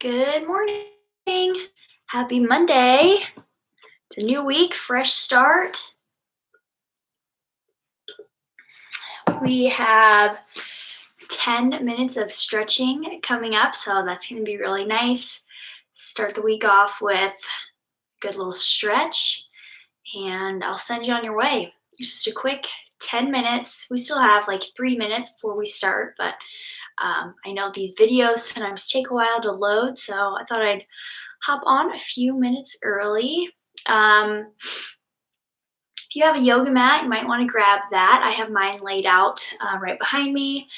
Good morning. Happy Monday. It's a new week, fresh start. We have 10 minutes of stretching coming up, so that's going to be really nice. Start the week off with a good little stretch, and I'll send you on your way. It's just a quick 10 minutes. We still have like 3 minutes before we start, but I know these videos sometimes take a while to load, so I thought I'd hop on a few minutes early. If you have a yoga mat, you might want to grab that. I have mine laid out right behind me,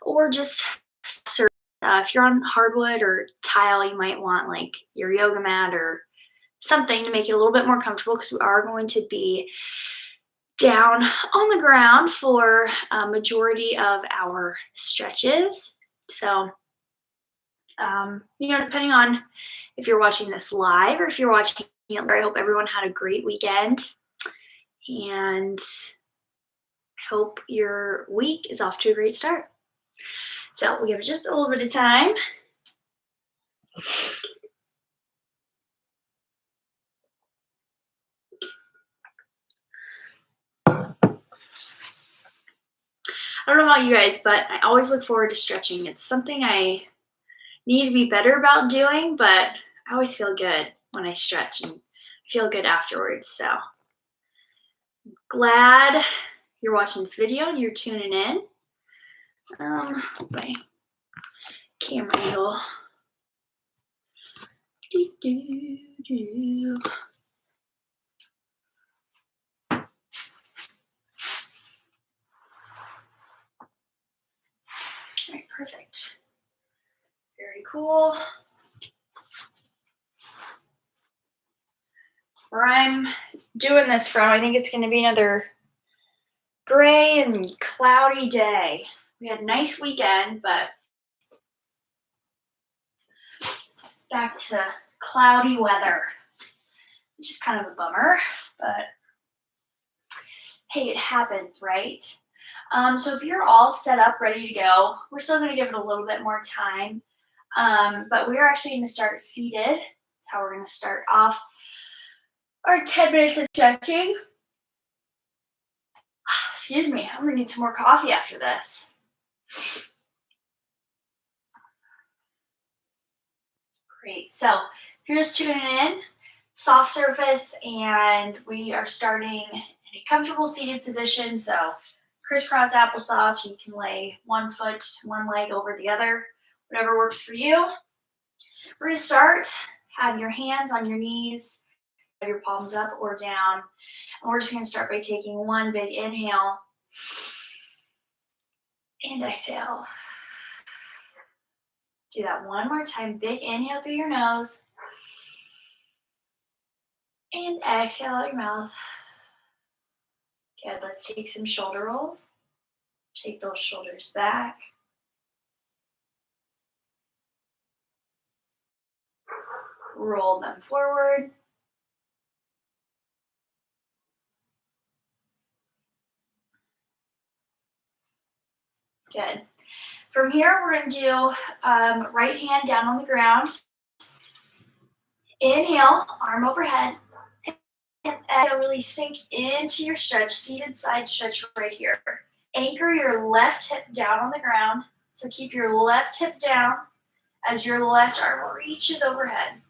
or just if you're on hardwood or tile, you might want like your yoga mat or something to make it a little bit more comfortable because we are going to be down on the ground for a majority of our stretches. So, depending on if you're watching this live or if you're watching it later, I hope everyone had a great weekend. And I hope your week is off to a great start. So we'll give it just a little bit of time. I don't know about you guys, but I always look forward to stretching. It's something I need to be better about doing, but I always feel good when I stretch and feel good afterwards. So glad you're watching this video and you're tuning in. My camera angle. All right, perfect. Very cool. Where I'm doing this from, I think it's going to be another gray and cloudy day. We had a nice weekend, but back to cloudy weather, which is kind of a bummer, but hey, it happens, right? So if you're all set up, ready to go, we're still going to give it a little bit more time, but we're actually going to start seated. That's how we're going to start off our 10 minutes of stretching. Excuse me, I'm going to need some more coffee after this. Great. So if you're just tuning in, soft surface, and we are starting in a comfortable seated position. So crisscross applesauce, you can lay one foot, one leg over the other, whatever works for you. We're going to start, have your hands on your knees, have your palms up or down. And we're just going to start by taking one big inhale and exhale. Do that one more time. Big inhale through your nose. And exhale out your mouth. Good. Let's take some shoulder rolls. Take those shoulders back. Roll them forward. Good. From here, we're going to do right hand down on the ground. Inhale, arm overhead. And exhale, really sink into your stretch, seated side stretch right here. Anchor your left hip down on the ground. So keep your left hip down as your left arm reaches overhead.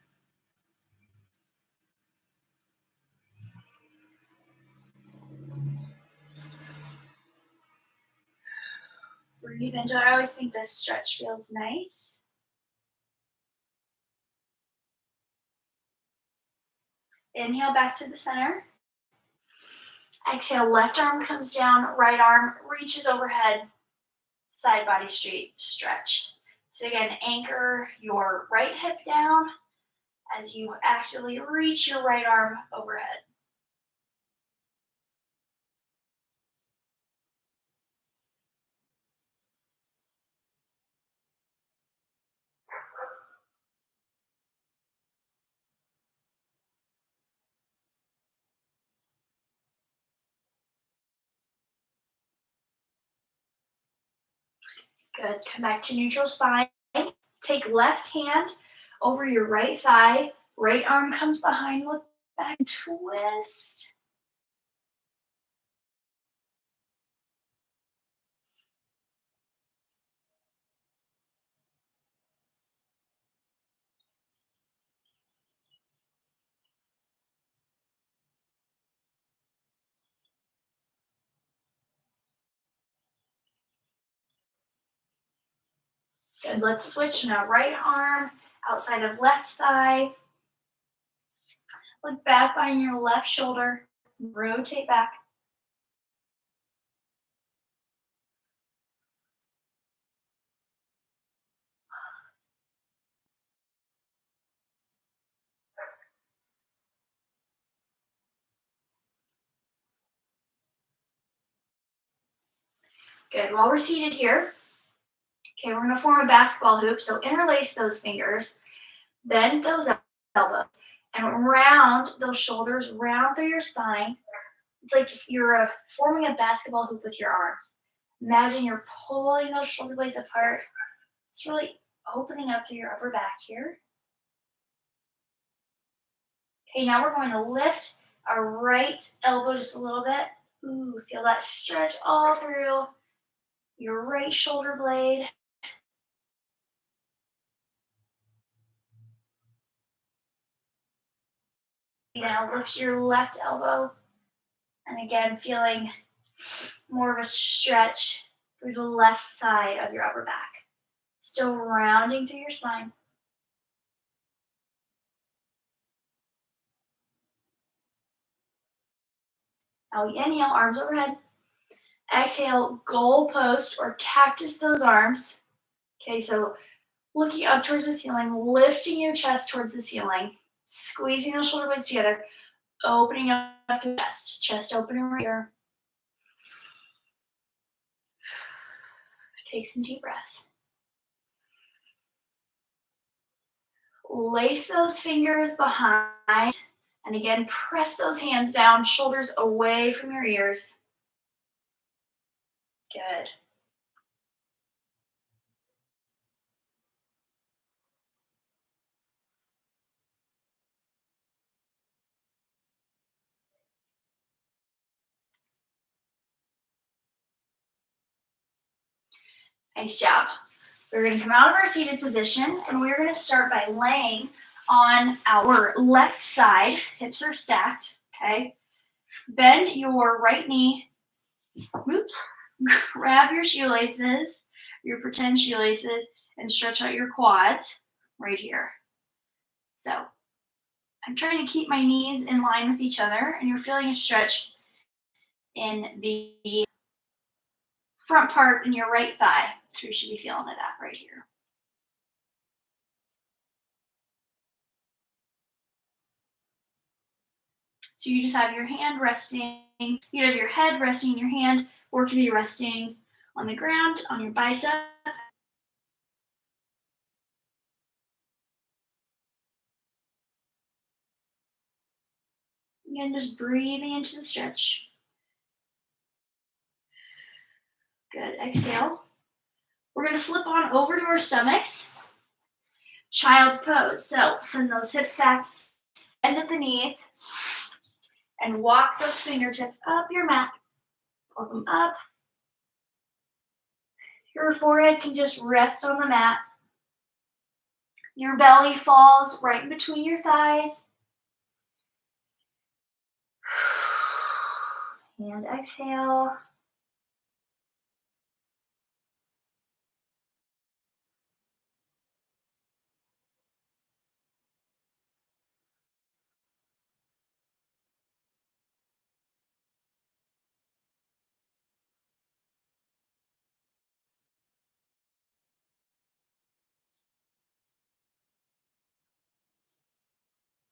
Breathe into it. I always think this stretch feels nice. Inhale back to the center. Exhale, left arm comes down, right arm reaches overhead, side body straight stretch. So again, anchor your right hip down as you actively reach your right arm overhead. Good. Come back to neutral spine. Take left hand over your right thigh. Right arm comes behind, look back, twist. Good, let's switch now. Right arm outside of left thigh. Look back behind your left shoulder. Rotate back. Good, while we're seated here, okay, we're gonna form a basketball hoop. So interlace those fingers, bend those elbows, and round those shoulders, round through your spine. It's like if you're forming a basketball hoop with your arms. Imagine you're pulling those shoulder blades apart. It's really opening up through your upper back here. Okay, now we're going to lift our right elbow just a little bit. Ooh, feel that stretch all through your right shoulder blade. Now lift your left elbow. And again, feeling more of a stretch through the left side of your upper back. Still rounding through your spine. Now we inhale, arms overhead. Exhale, goal post or cactus those arms. Okay, so looking up towards the ceiling, lifting your chest towards the ceiling, squeezing those shoulder blades together, opening up the chest. Chest opening right here. Take some deep breaths. Lace those fingers behind, and again, press those hands down, shoulders away from your ears. Good. Nice job. We're going to come out of our seated position, and we're going to start by laying on our left side. Hips are stacked, okay? Bend your right knee. Oops. Grab your shoelaces, your pretend shoelaces, and stretch out your quads right here. So I'm trying to keep my knees in line with each other, and you're feeling a stretch in the front part in your right thigh. So you should be feeling it at right here. So you just have your hand resting. You have your head resting in your hand, or it could be resting on the ground, on your bicep. Again, just breathing into the stretch. Good. Exhale. We're going to flip on over to our stomachs. Child's pose. So send those hips back, bend at the knees, and walk those fingertips up your mat. Pull them up. Your forehead can just rest on the mat. Your belly falls right in between your thighs. And exhale.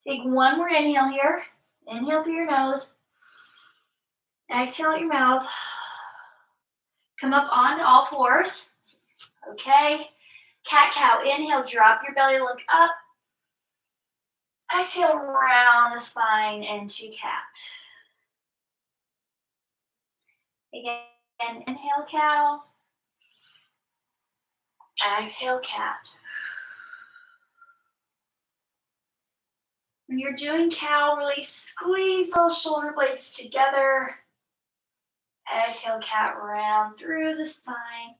Take one more inhale here. Inhale through your nose. Exhale out your mouth. Come up onto all fours. Okay. Cat-cow. Inhale, drop your belly, look up. Exhale, round the spine into cat. Again, inhale, cow. Exhale, cat. When you're doing cow, really squeeze those shoulder blades together. Exhale, cat round through the spine.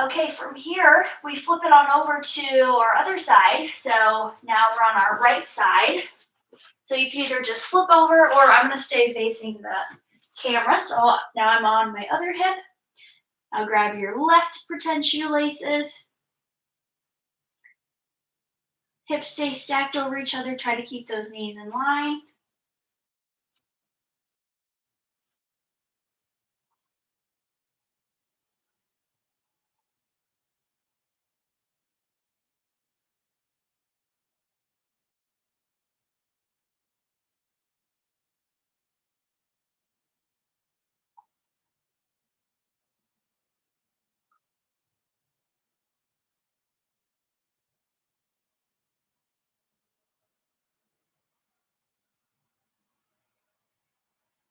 Okay, from here, we flip it on over to our other side. So now we're on our right side. So you can either just flip over, or I'm gonna stay facing the camera. So now I'm on my other hip. Now grab your left pretend shoelaces. Hips stay stacked over each other. Try to keep those knees in line.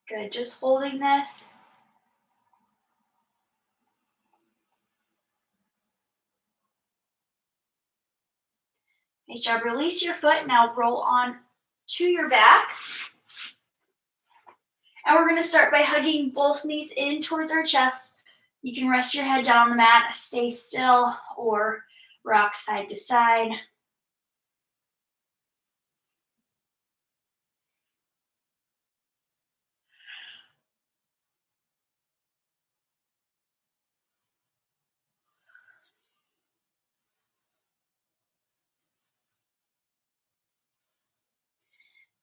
Good, just holding this. Nice job. Release your foot. Now roll on to your backs. And we're going to start by hugging both knees in towards our chest. You can rest your head down on the mat, stay still, or rock side to side.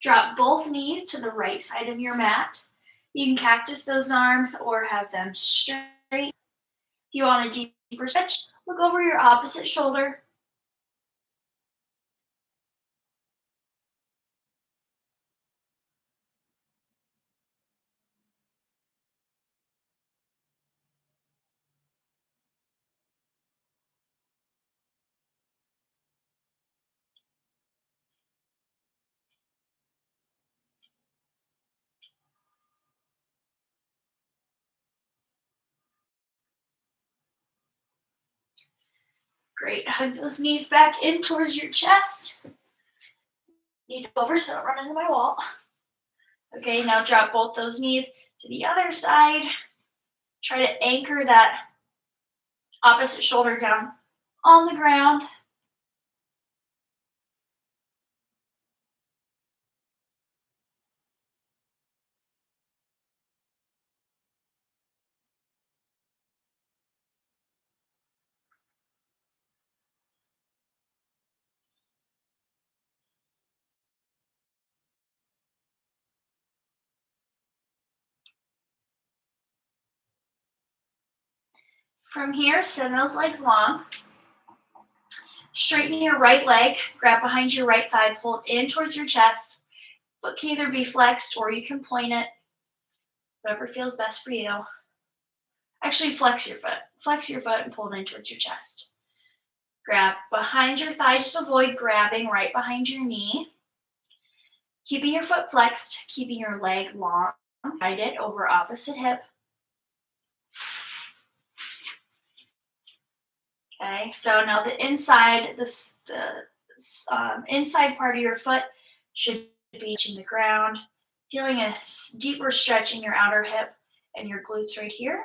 Drop both knees to the right side of your mat. You can cactus those arms or have them straight. If you want a deeper stretch, look over your opposite shoulder. Great. Hug those knees back in towards your chest. Need to go over so I don't run into my wall. Okay, now drop both those knees to the other side. Try to anchor that opposite shoulder down on the ground. From here, send those legs long. Straighten your right leg, grab behind your right thigh, pull it in towards your chest. Foot can either be flexed or you can point it, whatever feels best for you. Actually, flex your foot. Flex your foot and pull it in towards your chest. Grab behind your thigh, just avoid grabbing right behind your knee. Keeping your foot flexed, keeping your leg long, guide it over opposite hip. Okay, so now the inside, inside part of your foot should be touching the ground. Feeling a deeper stretch in your outer hip and your glutes right here.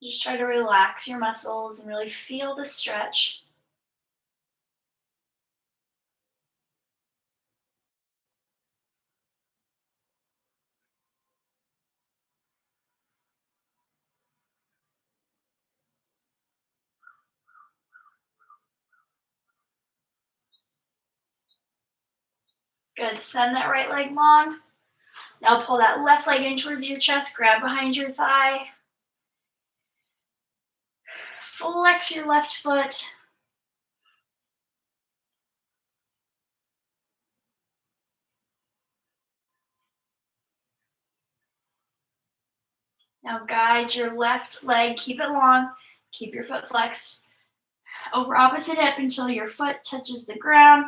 Just try to relax your muscles and really feel the stretch. Good, send that right leg long. Now pull that left leg in towards your chest, grab behind your thigh. Flex your left foot. Now guide your left leg, keep it long, keep your foot flexed over opposite hip until your foot touches the ground.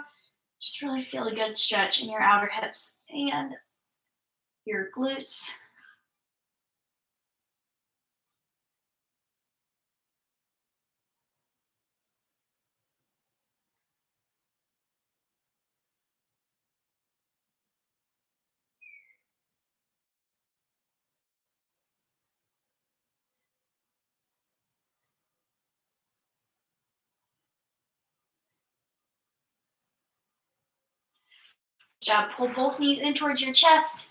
Just really feel a good stretch in your outer hips and your glutes. Good job. Pull both knees in towards your chest.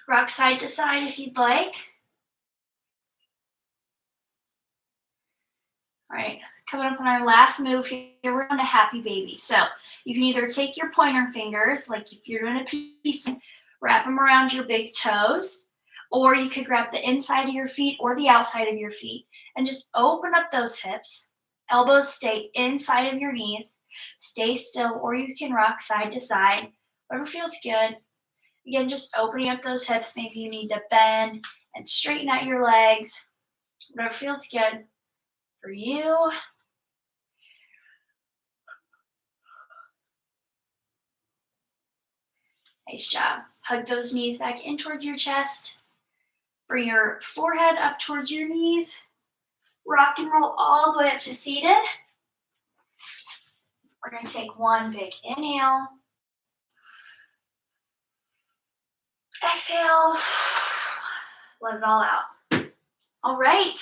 Rock side to side if you'd like. All right, coming up on our last move here, we're on a happy baby. So you can either take your pointer fingers, like if you're doing a peace sign, wrap them around your big toes, or you could grab the inside of your feet or the outside of your feet and just open up those hips. Elbows stay inside of your knees. Stay still, or you can rock side to side, whatever feels good. Again, just opening up those hips. Maybe you need to bend and straighten out your legs, whatever feels good for you. Nice job. Hug those knees back in towards your chest. Bring your forehead up towards your knees. Rock and roll all the way up to seated. We're going to take one big inhale. Exhale. Let it all out. All right.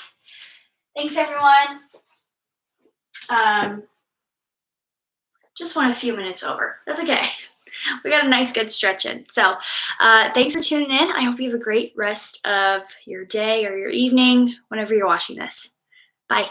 Thanks, everyone. Just went a few minutes over. That's okay. We got a nice, good stretch in. So thanks for tuning in. I hope you have a great rest of your day or your evening whenever you're watching this. Bye.